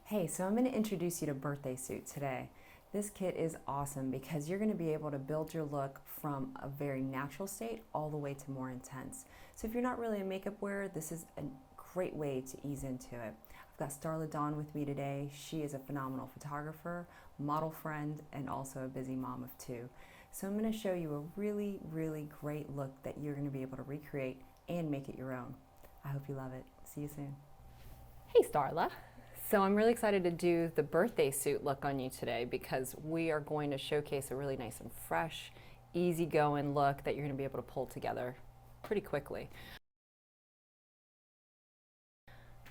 Hey, so I'm going to introduce you to Birthday Suit today. This kit is awesome because you're going to be able to build your look from a very natural state all the way to more intense. So if you're not really a makeup wearer, this is a great way to ease into it. I've got Starla Dawn with me today. She is a phenomenal photographer, model friend, and also a busy mom of two. So I'm going to show you a really, really great look that you're going to be able to recreate and make it your own. I hope you love it. See you soon. Hey Starla. So I'm really excited to do the birthday suit look on you today because we are going to showcase a really nice and fresh, easygoing look that you're going to be able to pull together pretty quickly.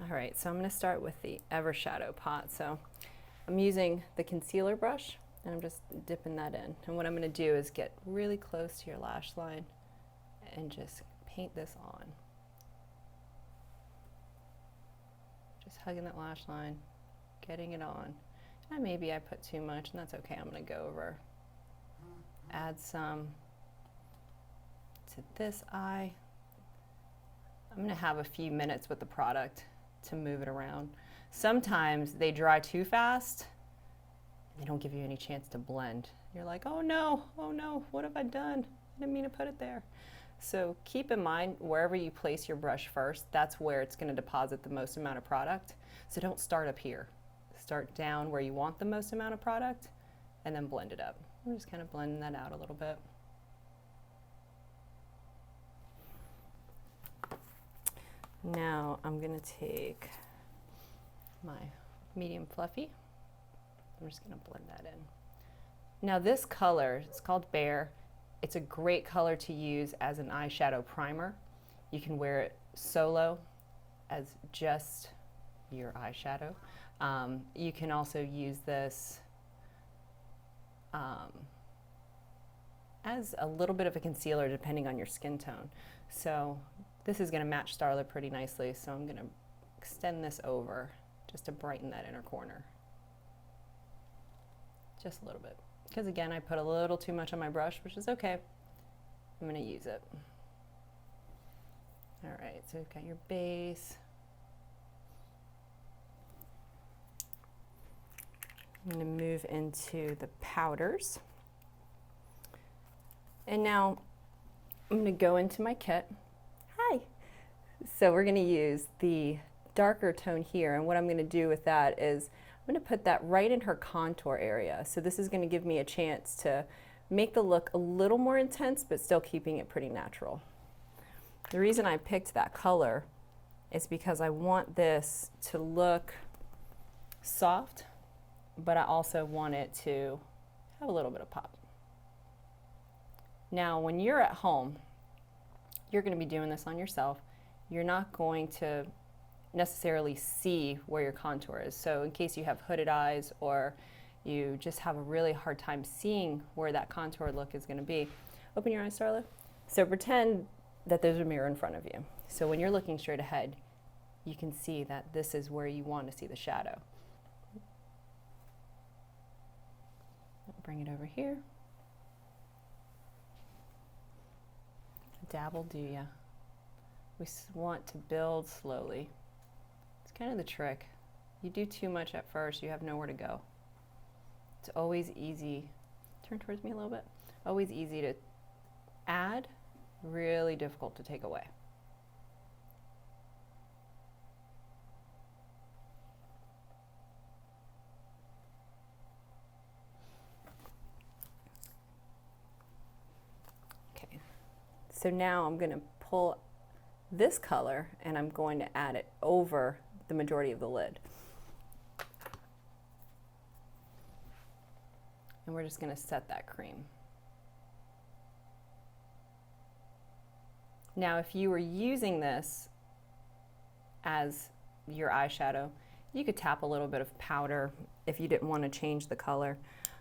All right, so I'm going to start with the Evershadow pot. So I'm using the concealer brush and I'm just dipping that in. And what I'm going to do is get really close to your lash line and just paint this on. Just hugging that lash line, getting it on. And maybe I put too much, and that's okay. I'm going to go over, add some to this eye. I'm going to have a few minutes with the product to move it around. Sometimes they dry too fast, and they don't give you any chance to blend. You're like, oh no, what have I done? I didn't mean to put it there. So keep in mind, wherever you place your brush first, that's where it's going to deposit the most amount of product. So don't start up here. Start down where you want the most amount of product and then blend it up. I'm just kind of blending that out a little bit. Now I'm going to take my medium fluffy. I'm just going to blend that in. Now this color, it's called Bear. It's a great color to use as an eyeshadow primer. You can wear it solo as just your eyeshadow. You can also use this as a little bit of a concealer depending on your skin tone. So this is going to match Starla pretty nicely, so I'm going to extend this over just to brighten that inner corner. Just a little bit. Because again, I put a little too much on my brush, which is okay. I'm going to use it. All right, so we've got your base. I'm going to move into the powders. And now I'm going to go into my kit. Hi. So we're going to use the darker tone here, and what I'm going to do with that is I'm going to put that right in her contour area. So this is going to give me a chance to make the look a little more intense, but still keeping it pretty natural. The reason I picked that color is because I want this to look soft, but I also want it to have a little bit of pop. Now, when you're at home, you're going to be doing this on yourself. You're not going to necessarily see where your contour is. So in case you have hooded eyes or you just have a really hard time seeing where that contour look is going to be, open your eyes, Starla. So pretend that there's a mirror in front of you. So when you're looking straight ahead, you can see that this is where you want to see the shadow. Bring it over here. Dabble, do ya? We want to build slowly. Kind of the trick. You do too much at first, you have nowhere to go. It's always easy, turn towards me a little bit, always easy to add, really difficult to take away. Okay, so now I'm going to pull this color and I'm going to add it over the majority of the lid. And we're just going to set that cream. Now, if you were using this as your eyeshadow, you could tap a little bit of powder if you didn't want to change the color,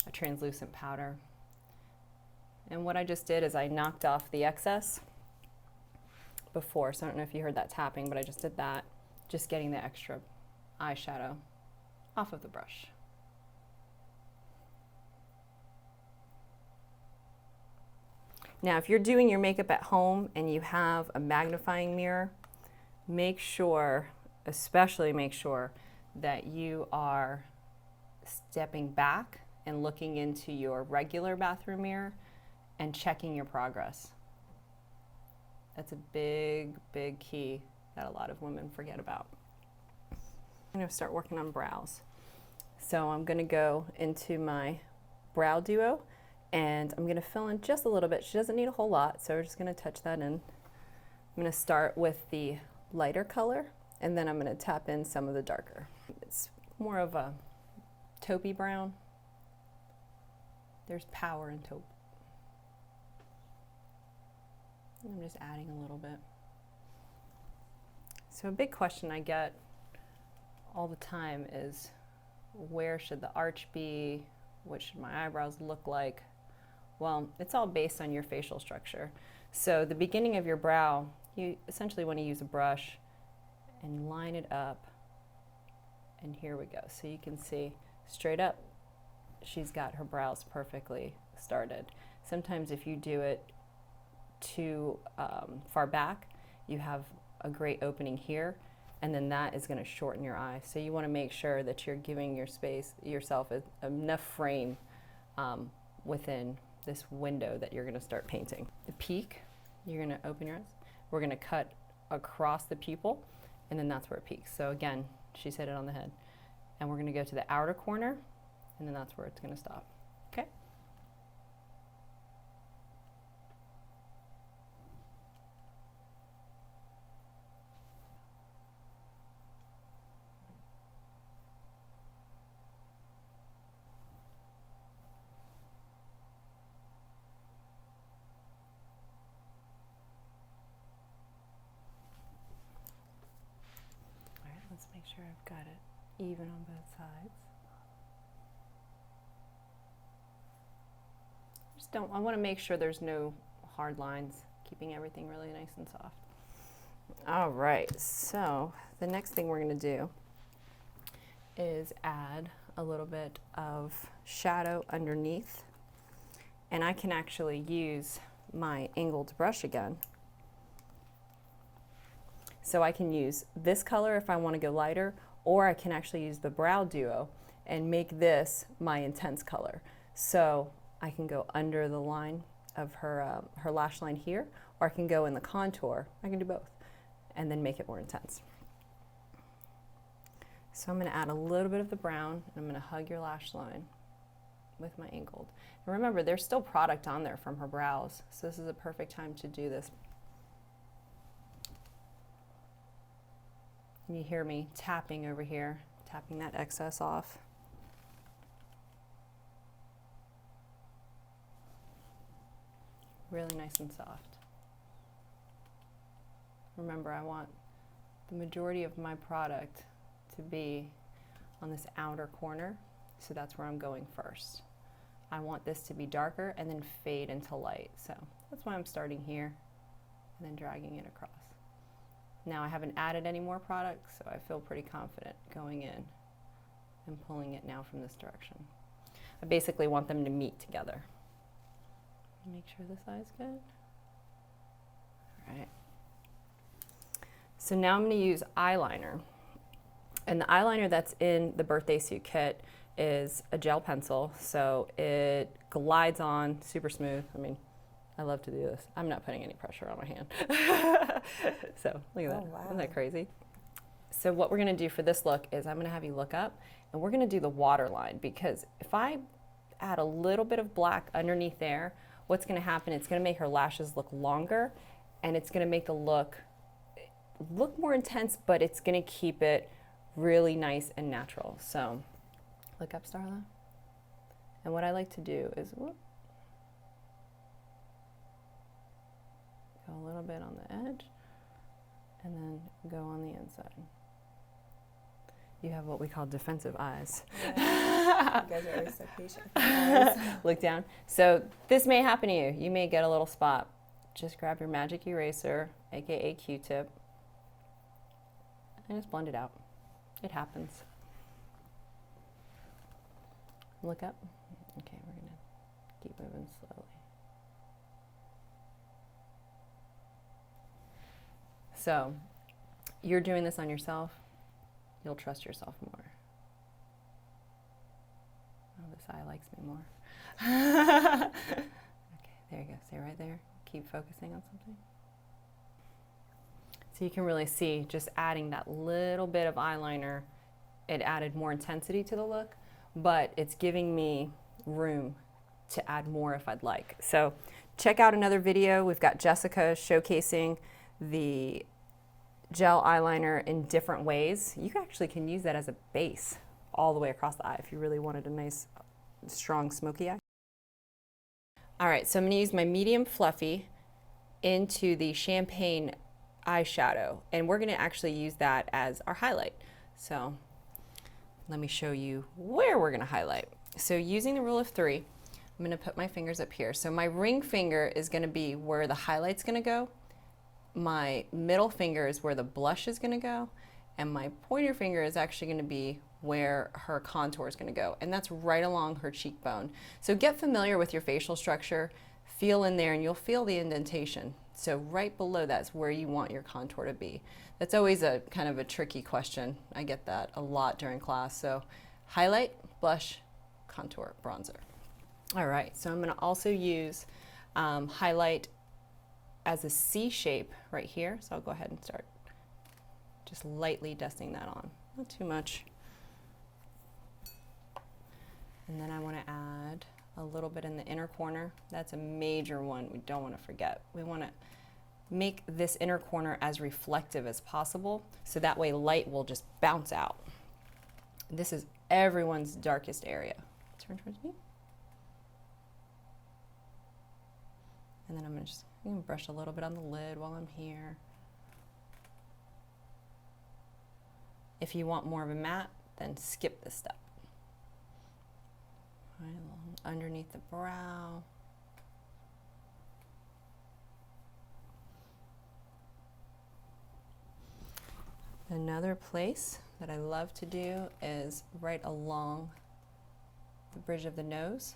a translucent powder. And what I just did is I knocked off the excess before, so I don't know if you heard that tapping, but I just did that, just getting the extra eyeshadow off of the brush. Now, if you're doing your makeup at home and you have a magnifying mirror, make sure, especially make sure, that you are stepping back and looking into your regular bathroom mirror and checking your progress. That's a big, big key that a lot of women forget about. I'm gonna start working on brows. So I'm gonna go into my brow duo and I'm gonna fill in just a little bit. She doesn't need a whole lot, so we're just gonna touch that in. I'm gonna start with the lighter color and then I'm gonna tap in some of the darker. It's more of a taupey brown. There's power in taupe. I'm just adding a little bit. So a big question I get all the time is, where should the arch be? What should my eyebrows look like? Well, it's all based on your facial structure. So the beginning of your brow, you essentially want to use a brush and line it up. And here we go. So you can see straight up, she's got her brows perfectly started. Sometimes if you do it too far back, you have a great opening here, and then that is going to shorten your eye. So you want to make sure that you're giving yourself enough frame within this window that you're going to start painting. The peak, you're going to open your eyes. We're going to cut across the pupil, and then that's where it peaks. So again, she's hit it on the head. And we're going to go to the outer corner, and then that's where it's going to stop. Okay? All right, let's make sure I've got it even on both sides. I want to make sure there's no hard lines, keeping everything really nice and soft. All right, so the next thing we're going to do is add a little bit of shadow underneath, and I can actually use my angled brush again. So I can use this color if I want to go lighter, or I can actually use the brow duo and make this my intense color. So I can go under the line of her lash line here, or I can go in the contour. I can do both and then make it more intense. So I'm going to add a little bit of the brown, and I'm going to hug your lash line with my angled. And remember, there's still product on there from her brows, so this is a perfect time to do this. And you hear me tapping over here, tapping that excess off. Really nice and soft. Remember, I want the majority of my product to be on this outer corner, so that's where I'm going first. I want this to be darker and then fade into light, so that's why I'm starting here and then dragging it across. Now I haven't added any more product, so I feel pretty confident going in and pulling it now from this direction. I basically want them to meet together. Make sure this eye's good. All right. So now I'm going to use eyeliner. And the eyeliner that's in the birthday suit kit is a gel pencil, so it glides on super smooth. I mean, I love to do this. I'm not putting any pressure on my hand. So look at that. Wow. Isn't that crazy? So what we're going to do for this look is I'm going to have you look up, and we're going to do the waterline, because if I add a little bit of black underneath there, what's going to happen, it's going to make her lashes look longer, and it's going to make the look more intense, but it's going to keep it really nice and natural. So look up, Starla. And what I like to do is go a little bit on the edge and then go on the inside. You have what we call defensive eyes. Yeah. You guys are always so patient. Look down. So this may happen to you. You may get a little spot. Just grab your magic eraser, aka Q-tip, and just blend it out. It happens. Look up. Okay, we're going to keep moving slowly. So you're doing this on yourself. you'll trust yourself more. Oh, this eye likes me more. Okay, there you go. Stay right there. Keep focusing on something. So you can really see just adding that little bit of eyeliner, it added more intensity to the look, but it's giving me room to add more if I'd like. So check out another video. We've got Jessica showcasing the gel eyeliner in different ways. You actually can use that as a base all the way across the eye if you really wanted a nice, strong, smoky eye. All right, so I'm gonna use my medium fluffy into the champagne eyeshadow, and we're gonna actually use that as our highlight. So let me show you where we're gonna highlight. So using the rule of 3, I'm gonna put my fingers up here. So my ring finger is gonna be where the highlight's gonna go. My middle finger is where the blush is gonna go. And my pointer finger is actually gonna be where her contour is gonna go. And that's right along her cheekbone. So get familiar with your facial structure, feel in there, and you'll feel the indentation. So right below that's where you want your contour to be. That's always a kind of a tricky question. I get that a lot during class. So highlight, blush, contour, bronzer. All right, so I'm gonna also use highlight as a C shape right here. So I'll go ahead and start just lightly dusting that on, not too much. And then I wanna add a little bit in the inner corner. That's a major one we don't wanna forget. We wanna make this inner corner as reflective as possible, so that way light will just bounce out. This is everyone's darkest area. Turn towards me. And then I'm gonna brush a little bit on the lid while I'm here. If you want more of a matte, then skip this step. All right, underneath the brow. Another place that I love to do is right along the bridge of the nose.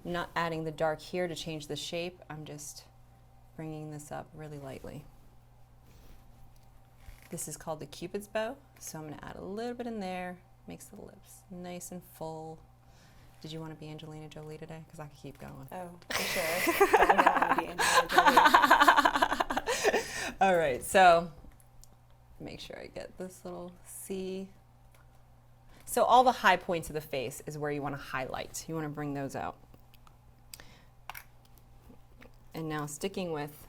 I'm not adding the dark here to change the shape. I'm just bringing this up really lightly. This is called the Cupid's bow. So I'm gonna add a little bit in there, makes the lips nice and full. Did you want to be Angelina Jolie today? Because I could keep going. Oh, for sure. But I don't want to be Angelina Jolie. All right, so make sure I get this little C. So all the high points of the face is where you want to highlight. You want to bring those out. And now sticking with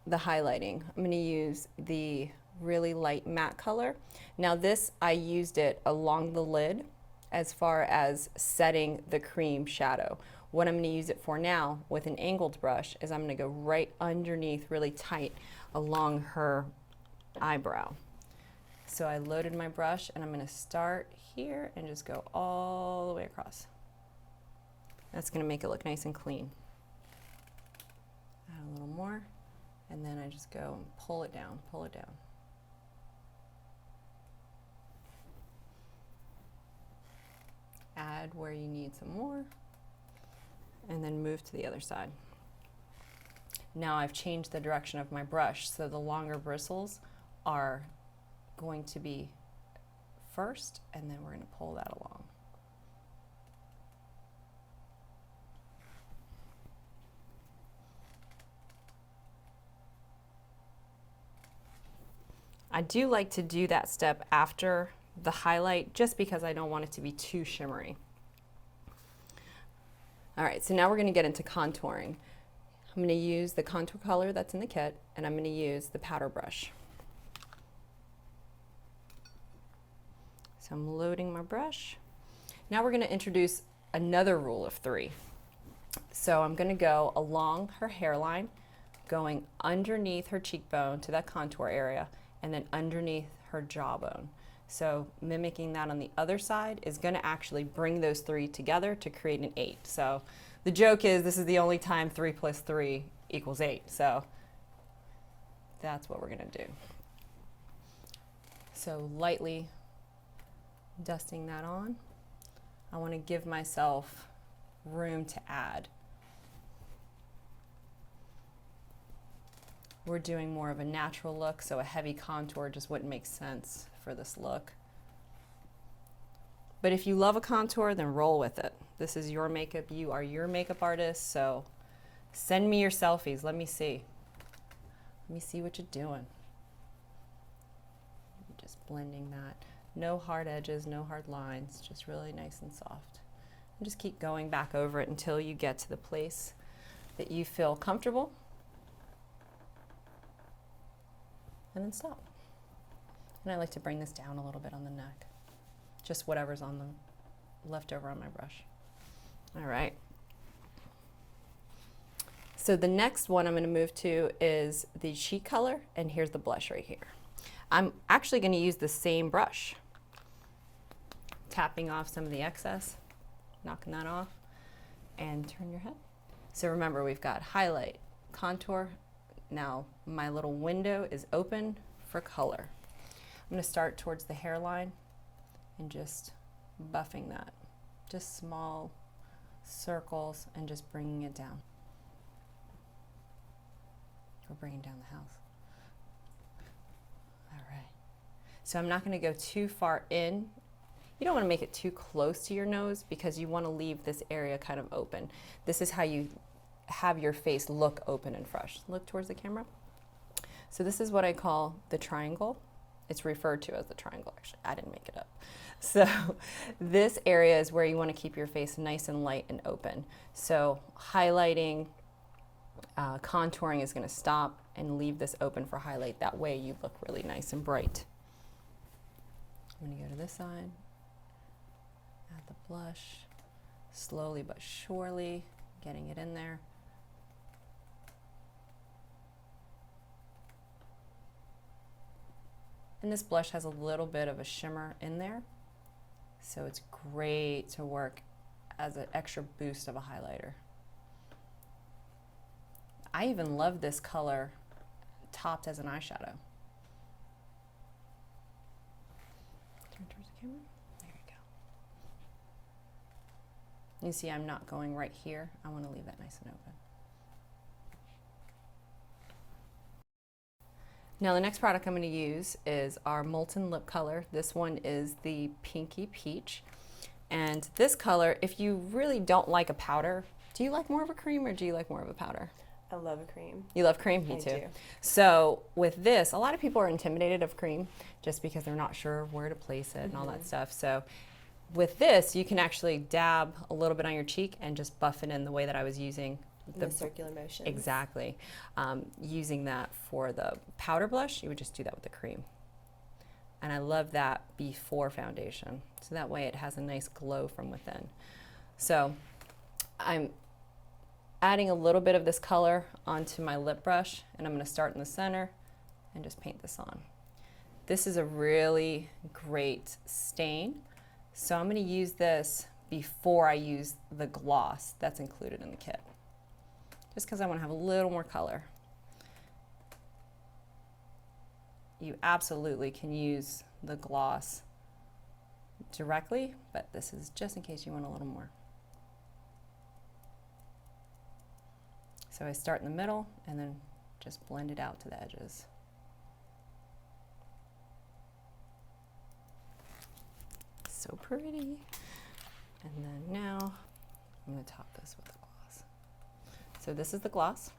the highlighting, I'm going to use the really light matte color. Now this, I used it along the lid as far as setting the cream shadow. What I'm going to use it for now with an angled brush is I'm going to go right underneath really tight along her eyebrow. So I loaded my brush and I'm going to start here and just go all the way across. That's going to make it look nice and clean. Add a little more and then I just go and pull it down, pull it down. Add where you need some more and then move to the other side. Now I've changed the direction of my brush, so the longer bristles are going to be first, and then we're going to pull that along. I do like to do that step after the highlight just because I don't want it to be too shimmery. All right, so now we're going to get into contouring. I'm going to use the contour color that's in the kit, and I'm going to use the powder brush. So I'm loading my brush. Now we're going to introduce another rule of 3. So I'm going to go along her hairline, going underneath her cheekbone to that contour area, and then underneath her jawbone. So mimicking that on the other side is going to actually bring those 3 together to create an 8. So the joke is this is the only time 3 plus 3 equals 8. So that's what we're going to do. So lightly dusting that on. I want to give myself room to add. We're doing more of a natural look, so a heavy contour just wouldn't make sense for this look. But if you love a contour, then roll with it. This is your makeup. You are your makeup artist, so send me your selfies. Let me see. Let me see what you're doing. Just blending that. No hard edges, no hard lines, just really nice and soft. And just keep going back over it until you get to the place that you feel comfortable. And then stop. And I like to bring this down a little bit on the neck. Just whatever's on the left over on my brush. All right. So the next one I'm going to move to is the cheek color, and here's the blush right here. I'm actually going to use the same brush, tapping off some of the excess, knocking that off, and turn your head. So remember, we've got highlight, contour. Now my little window is open for color. I'm going to start towards the hairline and just buffing that. Just small circles and just bringing it down. We're bringing down the house. All right. So I'm not going to go too far in. You don't want to make it too close to your nose because you want to leave this area kind of open. This is how you have your face look open and fresh. Look towards the camera. So this is what I call the triangle. It's referred to as the triangle, actually. I didn't make it up. So this area is where you want to keep your face nice and light and open. So highlighting, contouring is going to stop and leave this open for highlight. That way you look really nice and bright. I'm going to go to this side, add the blush, slowly but surely, getting it in there. And this blush has a little bit of a shimmer in there, so it's great to work as an extra boost of a highlighter. I even love this color topped as an eyeshadow. Turn towards the camera. There you go. You see I'm not going right here. I want to leave that nice and open. Now the next product I'm going to use is our Molten Lip Color. This one is the Pinky Peach. And this color, if you really don't like a powder, do you like more of a cream or do you like more of a powder? I love a cream. You love cream? Me I too. do. So with this, a lot of people are intimidated of cream just because they're not sure where to place it and all that stuff. So with this, you can actually dab a little bit on your cheek and just buff it in the way that I was using. The circular motion. Exactly. Using that for the powder blush, you would just do that with the cream. And I love that before foundation. So that way it has a nice glow from within. So I'm adding a little bit of this color onto my lip brush, and I'm going to start in the center and just paint this on. This is a really great stain. So I'm going to use this before I use the gloss that's included in the kit, just because I want to have a little more color. You absolutely can use the gloss directly, but this is just in case you want a little more. So I start in the middle and then just blend it out to the edges. So pretty. And then now I'm going to top this with the gloss. So this is the gloss.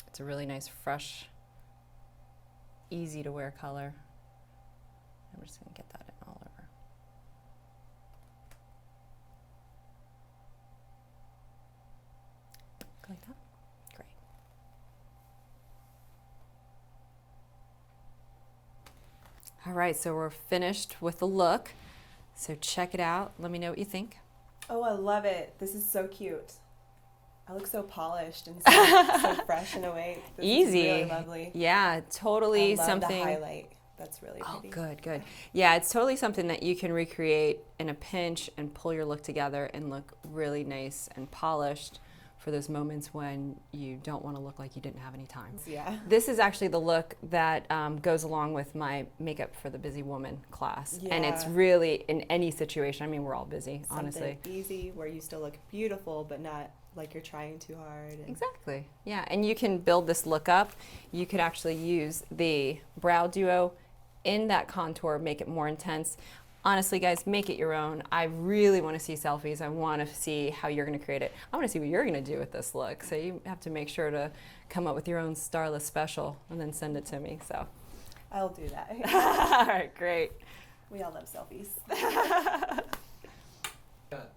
It's a really nice, fresh, easy to wear color. I'm just going to get that in all over. Like that? Great. All right, so we're finished with the look. So check it out. Let me know what you think. Oh, I love it. This is so cute. I look so polished and so fresh in a way. This Easy. Is really lovely. Yeah, totally I love something. the highlight. That's really pretty. Oh, good, good. Yeah, it's totally something that you can recreate in a pinch and pull your look together and look really nice and polished for those moments when you don't want to look like you didn't have any time. Yeah. This is actually the look that goes along with my makeup for the busy woman class. Yeah. And it's really in any situation. I mean, we're all busy, Something honestly. easy where you still look beautiful, but not like you're trying too hard. And Exactly. Yeah, and you can build this look up. You could actually use the Brow Duo in that contour, make it more intense. Honestly, guys, make it your own. I really want to see selfies. I want to see how you're going to create it. I want to see what you're going to do with this look. So you have to make sure to come up with your own starless special and then send it to me. So I'll do that. all right, great. We all love selfies. Got